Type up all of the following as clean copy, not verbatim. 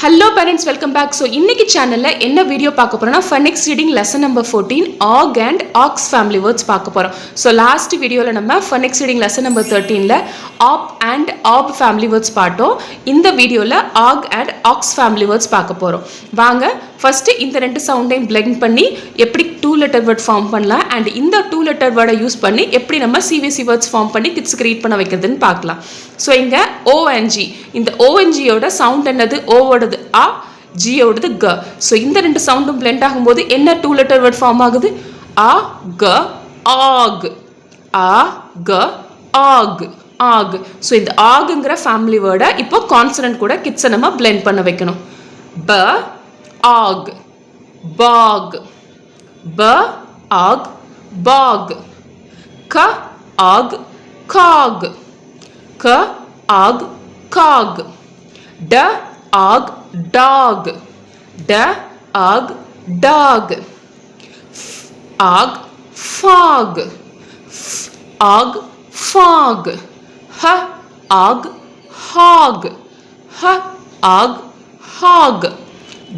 Hello parents, welcome back. So இன்னைக்கு சேனல்ல என்ன வீடியோ பார்க்க போறோம்னா phonics reading lesson number 14 og and ox family words பார்க்க போறோம். So last வீடியோல நம்ம phonics reading lesson number 13ல op and ob family words பார்த்தோம். இந்த வீடியோல og and ox family words பார்க்க போறோம். வாங்க first இந்த ரெண்டு சவுண்டையும் blend பண்ணி எப்படி two letter word form பண்ணலாம் and இந்த two letter word யூஸ் பண்ணி எப்படி நம்ம CVC words form பண்ணி kids create பண்ண வைக்கிறதுன்னு பார்க்கலாம். So இங்க ONG இந்த ONG யோட சவுண்ட் என்னது O ஓடது a g ஓடது g. So இந்த ரெண்டு சவுண்டும் blend ஆகும்போது என்ன two letter word form ஆகுது a g og a g og og. So இந்த ogங்கற family word இப்போ consonant கூட kids நம்ம blend பண்ண வைக்கணும். b og bog b og bog k og cog k og cog d og dog d og dog f og fog f og fog h og hog h og hog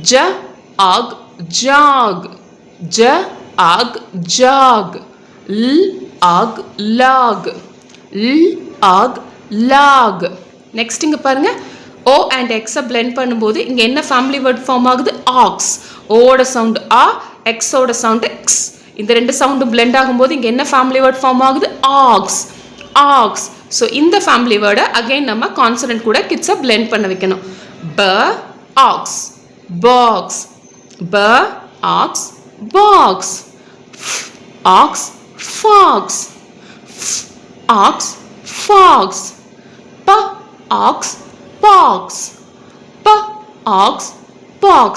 j og jog j og jog l og log l og log. Next இங்க பாருங்க o and x blend பண்ணும்போது இங்க என்ன family word form ஆகுது ox. o ஓட sound a x ஓட sound x. இந்த ரெண்டு சவுண்டும் blend ஆகும்போது இங்க என்ன family word form ஆகுது ox ox. so இந்த family word again நம்ம consonant கூட kids blend பண்ண வைக்கணும். b ox box b ox box f ox fox f ox fox p ox box p ox box.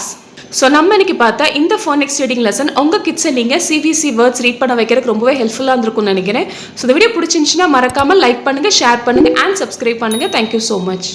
So நம்ம இன்னைக்கு பார்த்தா இந்த phonics reading lesson உங்கள் கிட்ஸை நீங்கள் சிவிசி வேர்ட்ஸ் ரீட் பண்ண வைக்கிறதுக்கு ரொம்பவே ஹெல்ப்ஃபுல்லாக இருந்திருக்கும்னு நினைக்கிறேன். ஸோ இந்த வீடியோ பிடிச்சிருந்துச்சுன்னா மறக்காமல் லைக் பண்ணுங்கள், ஷேர் பண்ணுங்கள் அண்ட் சப்ஸ்கிரைப் பண்ணுங்கள். Thank you so much.